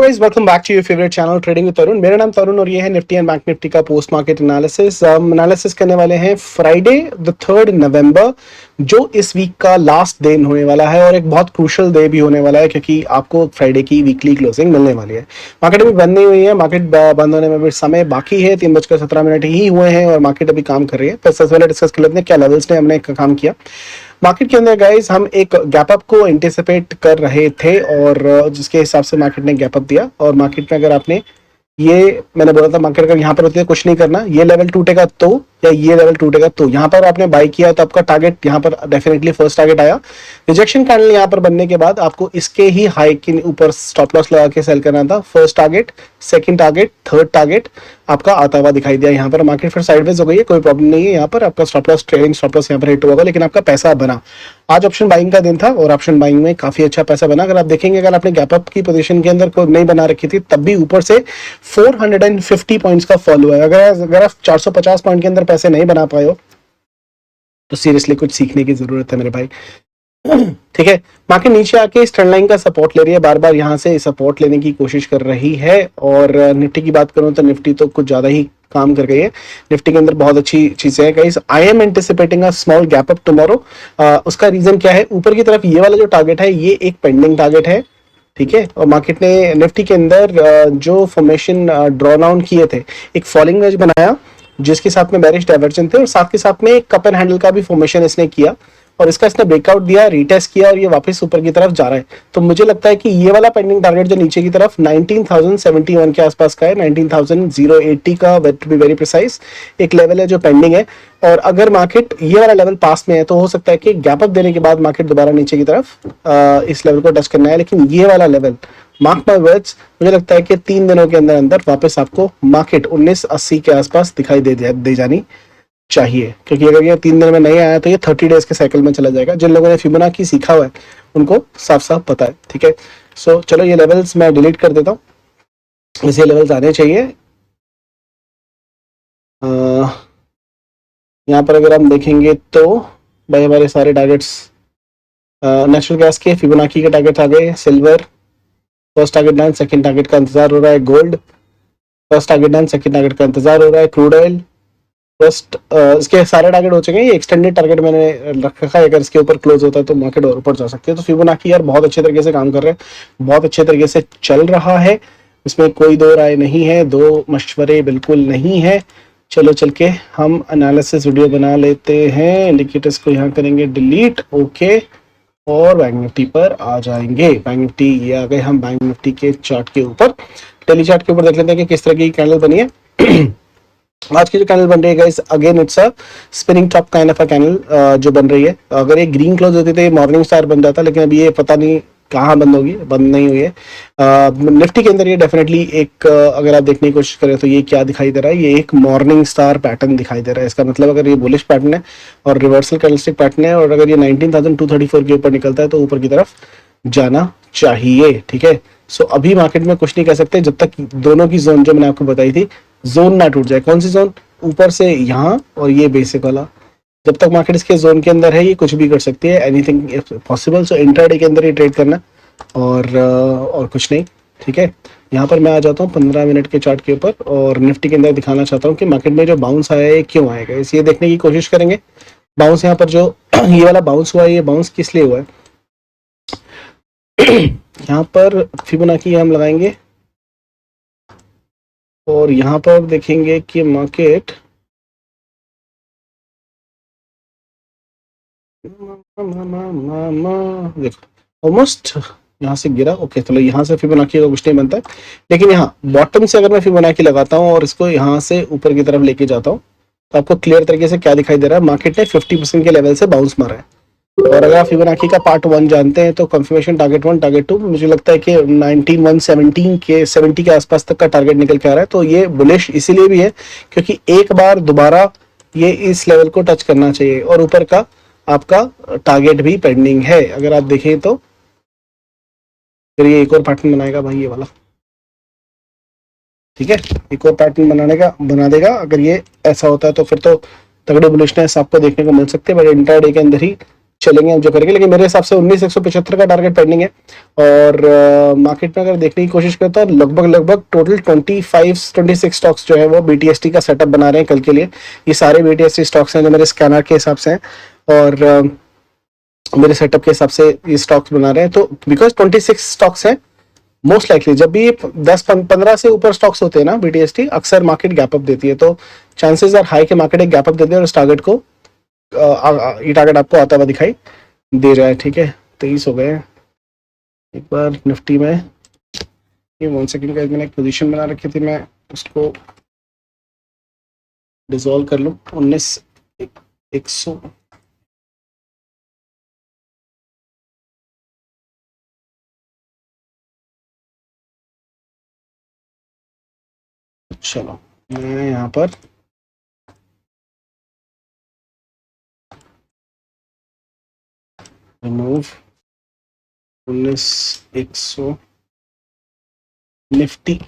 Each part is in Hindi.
Guys, welcome back to your favourite channel trading with Tarun. मेरा नाम तरुण और ये है निफ्टी एंड बैंक निफ्टी का पोस्ट मार्केट एनालिसिस। एनालिसिस करने वाले हैं फ्राइडे द 3rd नवंबर, जो इस वीक का लास्ट दिन होने वाला है और एक बहुत क्रूशियल डे भी होने वाला है क्योंकि आपको फ्राइडे की वीकली क्लोजिंग मिलने वाली है। मार्केट अभी बंद नहीं हुई है, मार्केट बंद होने में भी समय बाकी है। 3:17 ही हुए हैं और मार्केट अभी काम कर रही है। सबसे पहले डिस्कस कर लेते हैं क्या लेवल्स ने हमने काम किया मार्केट के अंदर। गाइस, हम एक गैप अप को एंटिसिपेट कर रहे थे और जिसके हिसाब से मार्केट ने गैप अप दिया। और मार्केट में अगर आपने ये मैंने बोला था मार्केट अगर यहाँ पर होती है कुछ नहीं करना, ये लेवल टूटेगा तो या ये लेवल टूटेगा तो यहाँ पर आपने बाई किया तो आपका टारगेट यहाँ पर डेफिनेटली फर्स्ट टारगेट आया। रिजेक्शन कैंडल यहाँ पर बनने के बाद आपको इसके ही हाई के ऊपर स्टॉप लॉस लगा के सेल करना था। First target, second target, third target आपका आता हुआ दिखाई दिया। यहाँ पर मार्केट फिर साइडवेज हो गई है, कोई प्रॉब्लम नहीं है। यहाँ पर आपका stop loss, trailing stop loss यहाँ पर हिट होगा, लेकिन आपका पैसा बना। आज ऑप्शन बाइंग का दिन था और ऑप्शन बाइंग में काफी अच्छा पैसा बना। अगर आप देखेंगे, अगर आपने गैप अप की पोजीशन के अंदर कोई नहीं बना रखी थी तब भी ऊपर से 450 पॉइंट्स का फॉल हुआ है। अगर आप 450 पॉइंट के अंदर पैसे नहीं बना पाए हो तो सीरियसली कुछ सीखने की जरूरत है मेरे भाई। ठीक है, मार्केट नीचे आके इस ट्रेंड लाइन का सपोर्ट ले रही है, बार बार यहाँ से सपोर्ट लेने की कोशिश कर रही है। और निफ्टी की बात करूं तो निफ्टी तो कुछ ज्यादा ही काम कर गई है। निफ्टी के अंदर बहुत अच्छी चीजें हैं guys. I am anticipating a small gap up tomorrow. उसका रीजन क्या है? ऊपर की तरफ ये वाला जो टारगेट है ये एक पेंडिंग टारगेट है, ठीक है। और मार्केट ने निफ्टी के अंदर जो फॉर्मेशन ड्रॉ डाउन किए थे, एक फॉलिंग वेज बनाया जिसके साथ में बेरिश डाइवर्जन थे और साथ के साथ में एक कप एंड हैंडल का भी फॉर्मेशन इसने किया और इसका इसने ब्रेकआउट दिया, रीटेस्ट किया और ये वापस ऊपर की तरफ जा रहा है। तो मुझे लगता है कि ये वाला पेंडिंग टारगेट जो नीचे की तरफ 19,071 के आसपास का है, 19,080 का टू बी वेरी प्रिसाइज, एक लेवल है जो पेंडिंग है। और अगर मार्केट ये वाला लेवल पास में है तो हो सकता है कि गैप अप देने के बाद मार्केट दोबारा नीचे की तरफ इस लेवल को टच करना है। लेकिन ये वाला लेवल, मार्क माय वर्ड्स, मुझे लगता है कि 3 दिनों के अंदर अंदर वापस आपको मार्केट 1980 के आसपास दिखाई दे जानी चाहिए। क्योंकि अगर ये 3 दिन में नहीं आया तो ये 30 डेज के साइकिल में चला जाएगा। जिन लोगों ने फिबोनाची सीखा हुआ है उनको साफ साफ पता है, ठीक है। सो चलो ये लेवल्स मैं डिलीट कर देता हूँ, इसे लेवल्स आने चाहिए। यहाँ पर अगर हम देखेंगे तो भाई हमारे सारे टारगेट्स नेचुरल गैस के फिबोनाची के टारगेट आ गए। Silver first target done, second target का इंतजार हो रहा है। Gold first target done, second target का इंतजार हो रहा है। क्रूड ऑयल फर्स्ट, इसके सारे टारगेट हो चुके हैं। ये एक्सटेंडेड टारगेट मैंने रख रखा है, अगर इसके ऊपर क्लोज होता है तो मार्केट और ऊपर जा सकती है। तो फिबोनाची यार बहुत अच्छे तरीके से काम कर रहे हैं, बहुत अच्छे तरीके से चल रहा है, इसमें कोई दो राय नहीं है, दो मशवरे बिल्कुल नहीं है। चलो चल के हम एनालिसिस वीडियो बना लेते हैं। इंडिकेटर्स को यहाँ करेंगे डिलीट, ओके, और बैंक निफ्टी पर आ जाएंगे। बैंक निफ्टी ये आ गए हम बैंक निफ्टी के चार्ट के ऊपर। डेली चार्ट के ऊपर देख लेते हैं कि किस तरह की कैंडल बनी है। आज की जो कैंडल बन रही है guys, again it's a spinning top kind of a candle जो बन रही है। अगर ये ग्रीन क्लोज होती तो मॉर्निंग स्टार बन जाता, लेकिन अभी ये पता नहीं कहाँ बंद होगी, बंद नहीं हुई है। निफ्टी के अंदर ये डेफिनेटली एक अगर आप देखने की कोशिश करें तो ये क्या दिखाई दे रहा है, ये एक मॉर्निंग स्टार पैटर्न दिखाई दे रहा है। इसका मतलब अगर ये बुलिश पैटर्न है और रिवर्सल कैंडलस्टिक पैटर्न है और अगर ये 19,234 के ऊपर निकलता है तो ऊपर की तरफ जाना चाहिए, ठीक है। सो अभी मार्केट में कुछ नहीं कह सकते जब तक दोनों की जोन जो मैंने आपको बताई थी जोन ना टूट जाए। कौन सी जोन? ऊपर से यहाँ और ये बेसिक वाला। जब तक मार्केट इसके जोन के अंदर है ये कुछ भी कर सकती है, एनीथिंग पॉसिबल। सो इंट्राडे के अंदर ही ट्रेड करना और कुछ नहीं, ठीक है। यहाँ पर मैं आ जाता हूँ 15 मिनट के चार्ट के ऊपर और निफ्टी के अंदर दिखाना चाहता हूँ कि मार्केट में जो बाउंस आया है क्यों आएगा, इसे देखने की कोशिश करेंगे। बाउंस यहाँ पर जो ये वाला बाउंस हुआ है, ये बाउंस किस लिए हुआ है? यहाँ पर फिबोनाची हम लगाएंगे और यहाँ पर देखेंगे कि मार्केट देखो ऑलमोस्ट यहाँ से गिरा, ओके। चलो यहाँ से फिबोनाची का कुछ नहीं बनता है, लेकिन यहाँ बॉटम से अगर मैं फिबोनाची लगाता हूँ और इसको यहाँ से ऊपर की तरफ लेके जाता हूँ तो आपको क्लियर तरीके से क्या दिखाई दे रहा है, मार्केट ने 50% के लेवल से बाउंस मारा है। और अगर आप फिबोनाची का पार्ट 1 जानते हैं तो कंफर्मेशन टारगेट 1, टारगेट 2, मुझे लगता है कि 19,117 के 70 के आसपास तक का टारगेट निकल के आ रहा है। तो ये बुलिश इसीलिए भी है क्योंकि एक बार दोबारा ये इस लेवल को टच करना चाहिए और ऊपर का आपका टारगेट भी पेंडिंग है। अगर आप देखें तो फिर ये एक और पैटर्न बनाएगा भाई, ये वाला, ठीक है। एक और पैटर्न बना देगा। अगर ये ऐसा होता है तो फिर तो तगड़े बुलिशनेस आपको देखने को मिल सकते हैं, बट इंट्राडे के अंदर ही चलेंगे हम जो करेंगे, लेकिन मेरे हिसाब से 19,175 का टारगेट पेंडिंग है। और मार्केट में अगर देखने की कोशिश करते हैं तो लगभग टोटल 26 स्टॉक्स जो है वो BTST का सेटअप बना रहे हैं कल के लिए। ये सारे BTST स्टॉक्स हैं जो मेरे स्कैनर के हिसाब से हैं और मेरे सेटअप के हिसाब से ये स्टॉक्स बना रहे हैं। तो बिकॉज 26 स्टॉक्स हैं, मोस्ट लाइकली जब भी 10-15 से ऊपर स्टॉक्स होते हैं ना BTST, अक्सर मार्केट गैप अप देती है। तो चांसेस आर हाई कि मार्केट एक गैप अप देती है और इस टारगेट को ये टारगेट आपको आता हुआ दिखाई दे रहा है। ठीक है, 23 हो गए। एक बार निफ्टी में ये 1 सेकंड का मैंने एक पोजीशन बना रखी थी, मैं उसको डिसॉल्व कर लूँ। 19,100 चलो मैं यहाँ पर रिमूव 19,100 निफ्टी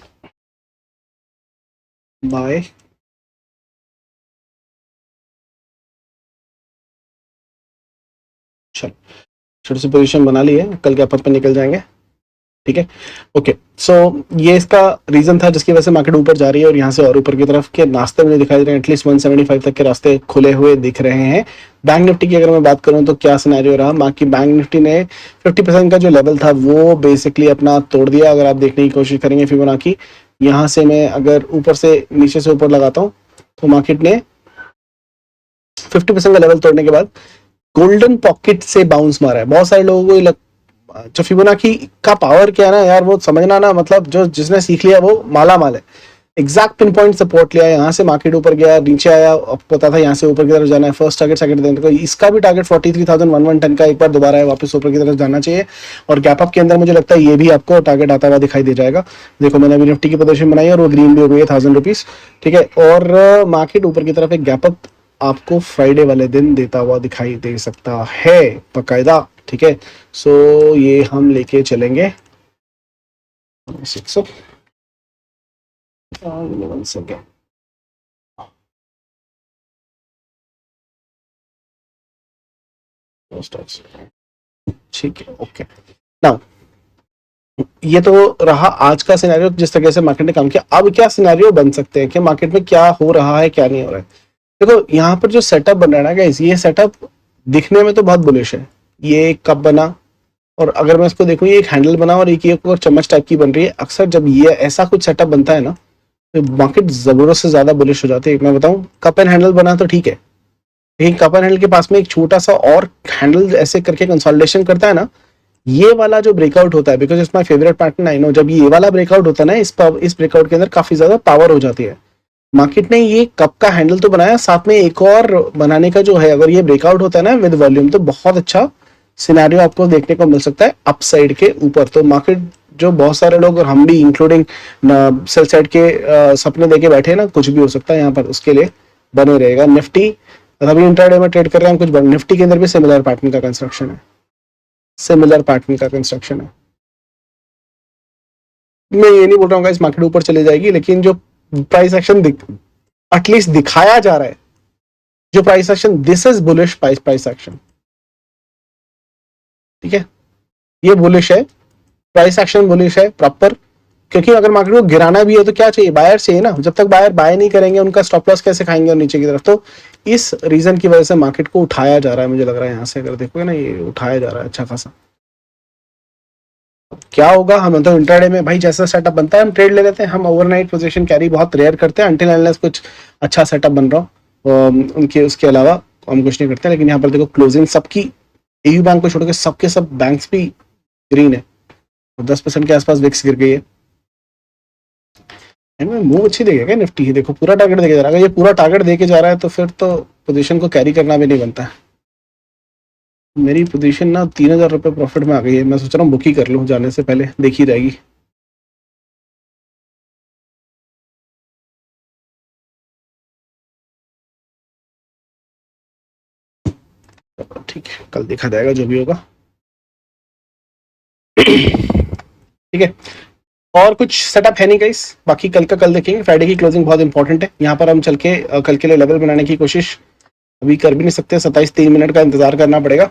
बाय चलो छोटी सी पोजीशन बना ली है, कल के अपर पे निकल जाएंगे। ठीक है, ओके। सो ये इसका रीजन था जिसकी वजह से मार्केट ऊपर जा रही है और यहाँ से और ऊपर की तरफ के रास्ते मुझे दिखाई दे रहे हैं। एटलीस्ट 175 तक के रास्ते खुले हुए दिख रहे हैं। बैंक निफ्टी की अगर मैं बात करूं तो क्या सिनेरियो रहा, बाकी बैंक निफ्टी ने 50% का जो लेवल था वो बेसिकली अपना तोड़ दिया। अगर आप देखने की कोशिश करेंगे फिबोनाची, यहाँ से मैं अगर ऊपर से नीचे से ऊपर लगाता हूँ तो मार्केट ने 50% का लेवल तोड़ने के बाद गोल्डन पॉकेट से बाउंस मारा है। बहुत सारे लोगों को जो फिबोनाची का पावर क्या है ना यार, वो समझना ना, मतलब जो जिसने सीख लिया वो माला माल है। एग्जैक्ट पिन पॉइंट सपोर्ट लिया, यहाँ से मार्केट ऊपर गया, नीचे आया, पता था यहाँ से ऊपर की तरफ जाना है। फर्स्ट टारगेट, सेकंड टारगेट को, इसका भी टारगेट 43,110 का एक बार दोबारा है, वापस ऊपर की तरफ जाना चाहिए। और गैप अप के अंदर मुझे लगता है ये भी आपको टारगेट आता हुआ दिखाई दे जाएगा। देखो मैंने अभी निफ्टी की पोजीशन बनाई और वो ग्रीन भी हो गई है 1000 रुपीज। ठीक है, और मार्केट ऊपर की तरफ एक गैप अप आपको फ्राइडे वाले दिन देता हुआ दिखाई दे सकता है बाकायदा। ठीक है, सो ये हम लेके चलेंगे 600 सेकेंड। ठीक है, ओके। नाउ ये तो रहा आज का सिनेरियो जिस तरह से मार्केट ने काम किया। अब क्या सिनेरियो बन सकते हैं कि मार्केट में क्या हो रहा है क्या नहीं हो रहा है। देखो यहाँ पर जो सेटअप बन रहा है ना गाइस, ये सेटअप दिखने में तो बहुत बुलिश है। ये एक कप बना और अगर मैं इसको देखूँ ये एक हैंडल बना और एक और चम्मच टाइप की बन रही है। अक्सर जब ये ऐसा कुछ सेटअप बनता है ना तो मार्केट जरूरत से ज्यादा बुलिश हो जाती है। मैं बताऊं, कप एंड हैंडल बना तो ठीक है, लेकिन कप एंड हैंडल के पास में एक छोटा सा और हैंडल ऐसे करके कंसोलिडेशन करता है ना, ये वाला जो ब्रेकआउट होता है, because it's my favourite pattern I know, जब ये वाला ब्रेकआउट होता है ना, इस ब्रेकआउट के अंदर काफी ज्यादा पावर हो जाती है। मार्केट ने ये कप का हैंडल तो बनाया, साथ में एक और बनाने का जो है, अगर ये ब्रेकआउट होता है ना विद वॉल्यूम तो बहुत अच्छा सिनेरियो आपको देखने को मिल सकता है अपसाइड के ऊपर। तो मार्केट जो बहुत सारे लोग और हम भी इंक्लूडिंग सेल साइड के सपने देके बैठे हैं ना, कुछ भी हो सकता है यहाँ पर, उसके लिए बने रहेगा। निफ्टी अभी इंट्राडे में ट्रेड कर रहे हैं कुछ, निफ्टी के अंदर भी सिमिलर पैटर्न का कंस्ट्रक्शन है, सिमिलर पैटर्न का कंस्ट्रक्शन है। मैं ये नहीं बोल रहा हूँ इस मार्केट ऊपर चले जाएगी, लेकिन जो प्राइस एक्शन एटलीस्ट दिखाया जा रहा है, जो price action, this is bullish price action. ठीक है, ये बुलिश है, प्राइस एक्शन बुलिश है प्रॉपर। क्योंकि अगर मार्केट को गिराना भी है तो क्या चाहिए, बायर चाहिए ना। जब तक बायर बाय नहीं करेंगे उनका स्टॉप लॉस कैसे खाएंगे और नीचे की तरफ। तो इस रीजन की वजह से मार्केट को उठाया जा रहा है, मुझे लग रहा है यहाँ से अगर देखोगे ना ये उठाया जा रहा है अच्छा खासा। क्या होगा, हम तो इंट्राडे में भाई जैसा सेटअप बनता है हम ट्रेड ले लेते हैं। हम ओवरनाइट पोजीशन कैरी बहुत रेयर करते हैं अंटिल अनलेस कुछ अच्छा सेटअप बन रहा हो, उनके उसके अलावा हम कुछ नहीं करते। लेकिन यहाँ पर देखो क्लोजिंग सबकी, एयू बैंक को छोड़ के सबके सब बैंक्स भी ग्रीन है, 10% के आसपास विक्स गिर गई है। मूव अच्छी देगा क्या निफ्टी ही, देखो पूरा टारगेट देके जा रहा है। ये पूरा टारगेट देके जा रहा है तो फिर तो पोजीशन को कैरी करना भी नहीं बनता है। मेरी पोजीशन ना 3,000 रुपये प्रॉफिट में आ गई है, मैं सोच रहा हूँ बुक ही कर लूँ, जाने से पहले देखी रहेगी। ठीक है, कल देखा जाएगा जो भी होगा। ठीक है, और कुछ सेटअप है नहीं गाइस, बाकी कल का कल देखेंगे। फ्राइडे की क्लोजिंग बहुत इंपॉर्टेंट है। यहाँ पर हम चल के कल के लिए लेवल बनाने की कोशिश अभी कर भी नहीं सकते, 27-3 मिनट का इंतजार करना पड़ेगा।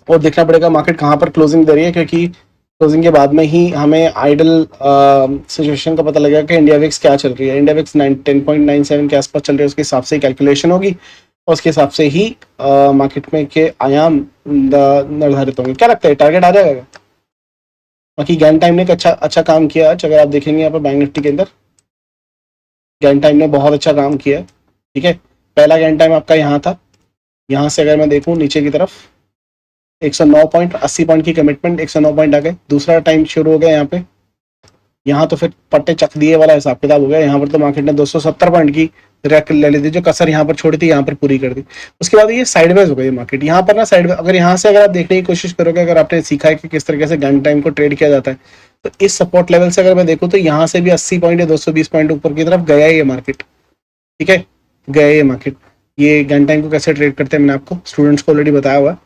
और देखना पड़ेगा मार्केट कहाँ पर क्लोजिंग दे रही है, क्योंकि क्लोजिंग के बाद में ही हमें आइडल सिचुएशन का पता लगेगा कि इंडिया विक्स क्या चल रही है। इंडिया विक्स 10.97 के आसपास चल रही है, उसके हिसाब से ही कैलकुलेशन होगी और उसके हिसाब से ही मार्केट में के आयाम निर्धारित होंगे। क्या लगता है टारगेट आ जाएगा? बाकी गैन टाइम ने एक अच्छा काम किया आज। अगर आप देखेंगे यहाँ पर बैंक निफ्टी के अंदर गैन टाइम ने बहुत अच्छा काम किया है। ठीक है, पहला गैन टाइम आपका यहाँ था, यहाँ से अगर मैं देखूँ नीचे की तरफ 109 पॉइंट, 80 पॉइंट की कमिटमेंट, 109 पॉइंट आ गए। दूसरा टाइम शुरू हो गया यहाँ पे, यहाँ तो फिर पट्टे चक दिए वाला हिसाब किताब हो गया। यहाँ पर तो मार्केट ने 270 पॉइंट की रैक ले ली थी, जो कसर यहाँ पर छोड़ी थी यहाँ पर पूरी कर दी। उसके बाद ये साइडवेज हो गई मार्केट। यहाँ पर ना साइडवेज, अगर यहाँ से अगर आप देखने की कोशिश करोगे, अगर आपने सीखा है कि किस तरीके से गन टाइम को ट्रेड किया जाता है, तो इस सपोर्ट लेवल से अगर मैं देखूँ तो यहाँ से भी 80 पॉइंट या 220 पॉइंट ऊपर की तरफ गया ये मार्केट। ठीक है, गया ये मार्केट। ये गन टाइम को कैसे ट्रेड करते हैं मैंने आपको स्टूडेंट्स को ऑलरेडी बताया हुआ है।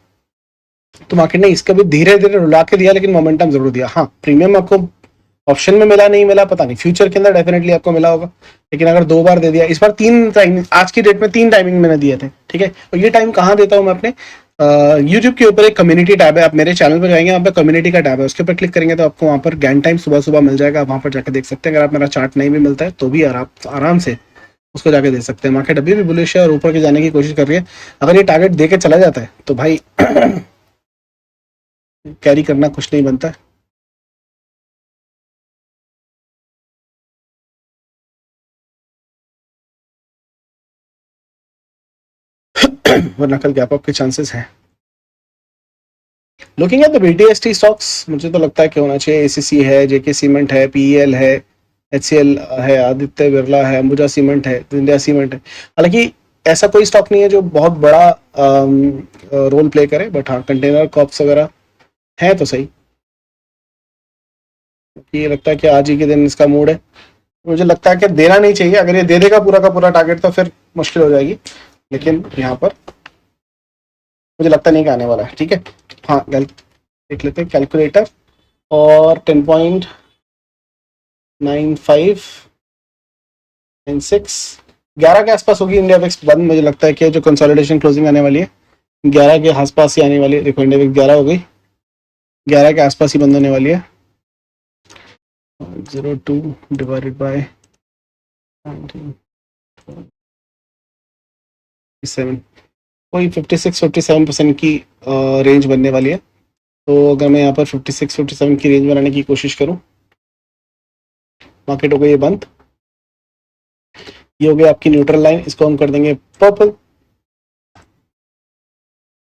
तो मार्केट ने इसका भी धीरे धीरे रुला के दिया, लेकिन मोमेंटम जरूर दिया। हाँ, प्रीमियम आपको ऑप्शन में मिला नहीं मिला पता नहीं, फ्यूचर के अंदर डेफिनेटली आपको मिला होगा। लेकिन अगर 2 बार दे दिया, इस बार 3 टाइमिंग, आज की डेट में 3 टाइमिंग मैंने दिए थे। ठीक है, और ये टाइम कहाँ देता हूँ मैं अपने यूट्यूब के ऊपर एक कम्युनिटी टैब है। आप मेरे चैनल पर जाएंगे, वहाँ पे कम्युनिटी का टैब है, उसके ऊपर क्लिक करेंगे तो आपको वहाँ पर गैन टाइम सुबह सुबह मिल जाएगा। आप वहाँ पर जाकर देख सकते हैं। अगर आप मेरा चार्ट नहीं भी मिलता है तो भी आराम से उसको जाके देख सकते हैं। मार्केट अभी भी बुलिश है और ऊपर के जाने की कोशिश कर रही है। अगर ये टारगेट दे के चला जाता है तो भाई कैरी करना कुछ नहीं बनता है। वरना कल गैप अप के चांसेस हैं। Looking at the BTST stocks, मुझे तो लगता है कि होना चाहिए। एसीसी है, जेके सीमेंट है, पीईएल है, एचसीएल है, आदित्य बिरला है, अंबुजा सीमेंट है, इंडिया सीमेंट है। हालांकि ऐसा कोई स्टॉक नहीं है जो बहुत बड़ा रोल प्ले करे, बट हाँ कंटेनर कॉप्स वगैरह है तो सही। ये लगता है कि आज ही के दिन इसका मूड है। मुझे लगता है कि देना नहीं चाहिए। अगर ये दे देगा पूरा का पूरा टारगेट तो फिर मुश्किल हो जाएगी, लेकिन यहाँ पर मुझे लगता नहीं कि आने वाला है। ठीक है, हाँ देख लेते हैं कैलकुलेटर, और 10.9596 11 के आसपास होगी इंडिया विक्स बंद। मुझे लगता है कि जो कंसोलिडेशन क्लोजिंग आने वाली है 11 के आसपास ही आने वाली है। देखो इंडिया विक्स 11 हो गई, 11 के आसपास ही बंद होने वाली है। 0.2 डिवाइडेड बाय 7, कोई 56-57% की रेंज बनने वाली है। तो अगर मैं यहाँ पर 56-57 की रेंज बनाने की कोशिश करूँ, मार्केट हो गई है बंद। ये हो गया आपकी न्यूट्रल लाइन, इसको हम कर देंगे पर्पल।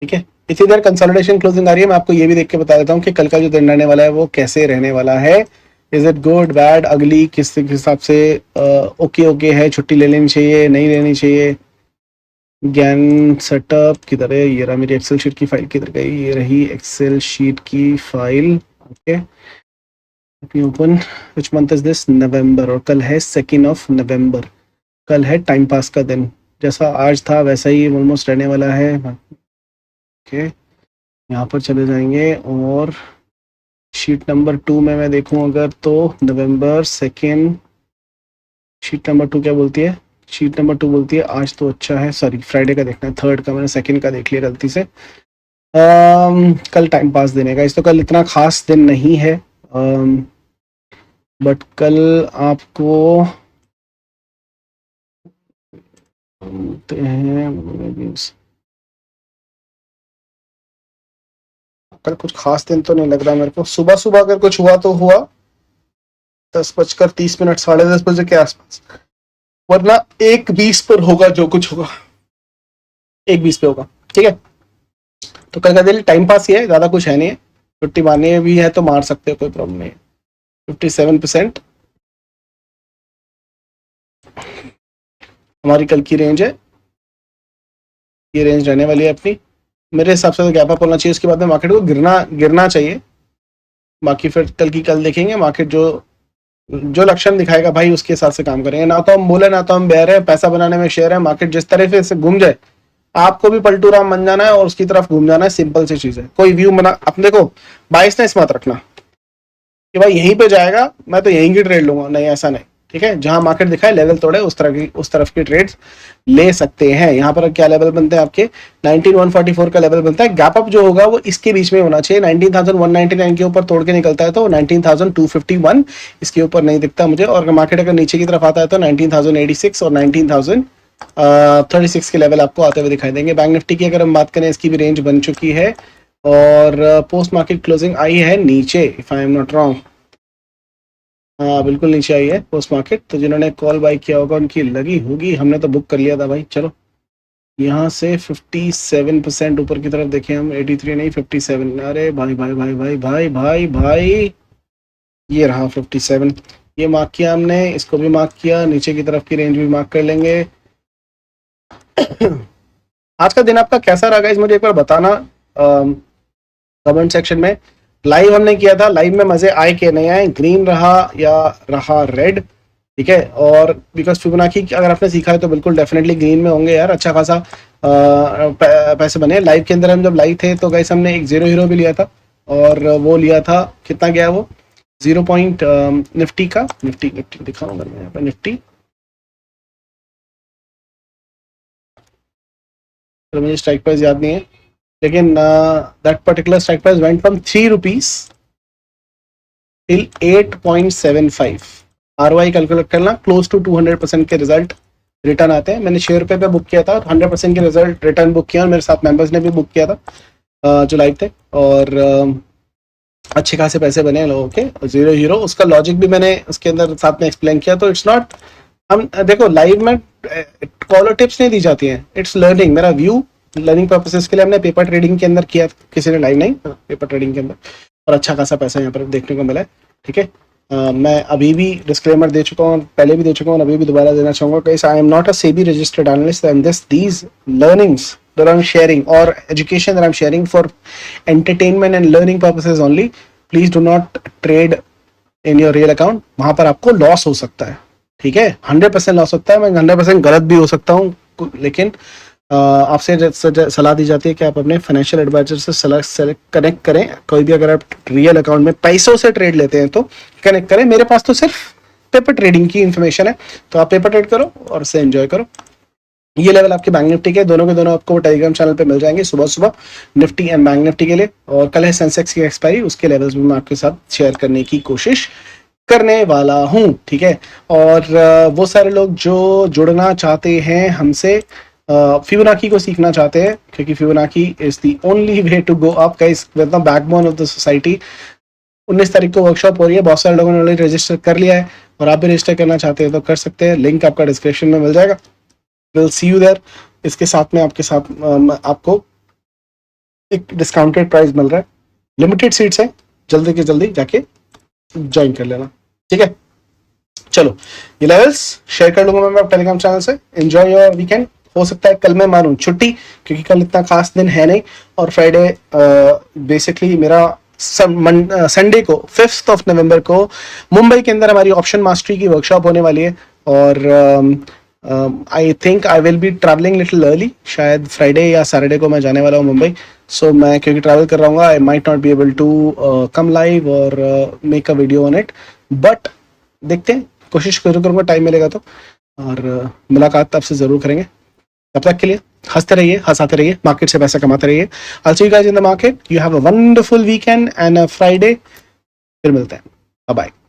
ठीक है, इसी तरह कंसोलिडेशन क्लोजिंग आ रही है। मैं आपको ये भी देख के बता देता हूँ कि कल का जो दिन रहने वाला है वो कैसे रहने वाला है। इज इट गुड, बैड, अगली, किस हिसाब से ओके ओके है, छुट्टी ले लेनी चाहिए, नहीं लेनी चाहिए। ज्ञान सेटअप किधर है? ये रहा मेरी एक्सेल शीट की फाइल, किधर गई? ये रही एक्सेल शीट की file. Okay, open. Which month is this? November, और कल है 2 नवंबर। कल है टाइम पास का दिन, जैसा आज था वैसा ही ऑलमोस्ट रहने वाला है। ओके, यहाँ पर चले जाएंगे और शीट नंबर 2 में मैं देखूं अगर, तो नवंबर 2, शीट नंबर 2 क्या बोलती है? शीट नंबर 2 बोलती है आज तो अच्छा है, सॉरी फ्राइडे का देखना है, 3 का, मैंने 2 का देख लिया गलती से। कल टाइम पास देने का, इस तो कल इतना खास दिन नहीं है, बट कल आपको कल कुछ खास दिन तो नहीं लग रहा मेरे को। सुबह सुबह अगर कुछ हुआ तो हुआ 10:30, 10:30 के आसपास, वरना 1:20 पर होगा जो कुछ होगा, 1:20 पे होगा। ठीक है, तो कल का दिन टाइम पास ही है, ज्यादा कुछ है नहीं है। छुट्टी मारनी भी है तो मार सकते हो, कोई प्रॉब्लम नहीं है। 57% हमारी कल की रेंज है, ये रेंज रहने वाली है अपनी। मेरे हिसाब से तो गैप अप होना चाहिए, उसके बाद में मार्केट को गिरना चाहिए। बाकी फिर कल की कल देखेंगे, मार्केट जो लक्षण दिखाएगा भाई उसके हिसाब से काम करेंगे। ना तो हम बोले ना तो हम बेर है, पैसा बनाने में शेयर है। मार्केट जिस तरह से घूम जाए, आपको भी पलटू राम बन जाना है और उसकी तरफ घूम जाना है। सिंपल सी चीज है। कोई व्यू बना, अब देखो बाइसनेस मत रखना कि भाई यहीं पे जाएगा मैं तो यहीं की ट्रेड लूंगा, नहीं ऐसा नहीं। ठीक है, जहां मार्केट दिखाए लेवल तोड़े उस तरफ की ट्रेड्स ले सकते हैं। यहाँ पर क्या लेवल बनते हैं आपके 19144 का लेवल बनता है। गैप अप जो होगा वो इसके बीच में होना चाहिए, 19199 के ऊपर तोड़ के निकलता है तो 19251 इसके ऊपर नहीं दिखता मुझे, और मार्केट अगर नीचे की तरफ आता है तो 19086 और 19036 के लेवल आपको आते हुए दिखाई देंगे। बैंक निफ्टी की अगर हम बात करें, इसकी भी रेंज बन चुकी है और पोस्ट मार्केट क्लोजिंग आई है नीचे, if I am not wrong. हाँ बिल्कुल नीचे आई है पोस्ट मार्केट, तो जिन्होंने कॉल बाय किया होगा उनकी लगी होगी, हमने तो बुक कर लिया था भाई। चलो यहाँ से 57% ऊपर की तरफ देखें हम, 83 नहीं 57, अरे भाई भाई भाई भाई भाई भाई भाई, ये रहा 57, ये मार्क किया हमने, इसको भी मार्क किया, नीचे की तरफ की रेंज भी मार्क कर लेंगे। आज का दिन आपका कैसा रहा गाइस, मुझे एक बार बताना कमेंट सेक्शन में। लाइव हमने किया था, लाइव में मजे आए कि नहीं आए, ग्रीन रहा या रहा रेड, ठीक है। और बिकॉज फिबोनाची अगर आपने सीखा है तो बिल्कुल डेफिनेटली ग्रीन में होंगे यार, अच्छा खासा पैसे बने। लाइव के अंदर हम जब लाइव थे तो गाइस हमने एक जीरो हीरो भी लिया था, और वो लिया था, कितना गया वो 0 पॉइंट निफ्टी का, निफ्टी दिखाऊंगा मैं यहाँ पे निफ्टी, तो मुझे स्ट्राइक प्राइस याद नहीं है, लेकिन that particular strike price went from 3 rupees till 8.75। ROI calculate करना, क्लोज टू 200% के रिजल्ट रिटर्न आते हैं। मैंने ₹6 पे बुक किया था, 100% के रिजल्ट रिटर्न बुक किया, और मेरे साथ मेंबर्स ने भी बुक किया था जो लाइव थे, और अच्छे खासे पैसे बने हैं लोगों के। जीरो हीरो उसका लॉजिक भी मैंने उसके अंदर साथ में एक्सप्लेन किया। तो इट्स नॉट, हम देखो लाइव में कॉलर टिप्स नहीं दी जाती हैं, इट्स लर्निंग। मेरा व्यू लर्निंग पर्पसेस के लिए हमने पेपर ट्रेडिंग के अंदर किया, किसी ने लाइव नहीं, पेपर ट्रेडिंग के अंदर, और अच्छा खासा पैसा यहाँ पर देखने को मिला है, ठीक है। मैं अभी भी डिस्क्लेमर दे चुका हूँ, पहले भी दे चुका हूँ, अभी भी दोबारा देना चाहूँगा guys, I am not a SEBI registered analyst, and these learnings that I'm sharing or education that I'm sharing for entertainment and learning purposes only. Please do not trade in your real account. वहां पर आपको लॉस हो सकता है, ठीक है, 100% लॉस होता है, मैं 100% गलत भी हो सकता हूँ, लेकिन आपसे सलाह दी जाती है कि आप अपने फाइनेंशियल एडवाइजर से कनेक्ट करें। कोई भी अगर आप रियल अकाउंट में पैसों से ट्रेड लेते हैं तो कनेक्ट करें। मेरे पास तो सिर्फ पेपर ट्रेडिंग की इन्फॉर्मेशन है, तो आप पेपर ट्रेड करो और उसे एंजॉय करो। ये लेवल आपके बैंक निफ्टी के दोनों के दोनों आपको टेलीग्राम चैनल पे मिल जाएंगे सुबह सुबह, निफ्टी एंड बैंक निफ्टी के लिए। और कल है सेंसेक्स की एक्सपायरी, उसके लेवल्स भी मैं आपके साथ शेयर करने की कोशिश करने वाला हूँ, ठीक है। और वो सारे लोग जो जुड़ना चाहते हैं हमसे, फिबोनाची को सीखना चाहते हैं, क्योंकि Fibonacci is the only way to go up guys, with the backbone of the society. 19 तारीख को वर्कशॉप हो रही है, बहुत सारे लोगों ने ऑलरेडी रजिस्टर कर लिया है, और आप भी रजिस्टर करना चाहते हैं तो कर सकते हैं, लिंक आपका डिस्क्रिप्शन में मिल जाएगा। Will see you there. इसके साथ में आपके साथ आपको एक डिस्काउंटेड प्राइस मिल रहा है, लिमिटेड सीट्स है, जल्दी के जल्दी जाके ज्वाइन कर लेना, ठीक है। चलो ये लेवल्स शेयर कर लूंगा मैं टेलीग्राम चैनल से। Enjoy your weekend. हो सकता है कल मैं मानूं छुट्टी, क्योंकि कल इतना खास दिन है नहीं, और फ्राइडे बेसिकली मेरा संडे को 5 नवंबर को मुंबई के अंदर हमारी ऑप्शन मास्टरी की वर्कशॉप होने वाली है, और I think I will be travelling little early, शायद फ्राइडे या सैटरडे को मैं जाने वाला हूँ मुंबई। सो मैं क्योंकि ट्रैवल कर रहा हूँ, I might not be able to come live और make a video on it, but देखते हैं, कोशिश करूँगा टाइम मिलेगा तो, और मुलाकात आपसे ज़रूर करेंगे। तब तक के लिए हंसते रहिए, हंसाते रहिए, मार्केट से पैसा कमाते रहिए। I'll see you guys in the market. You have a wonderful weekend and a Friday. फिर मिलते हैं, बाय बाय।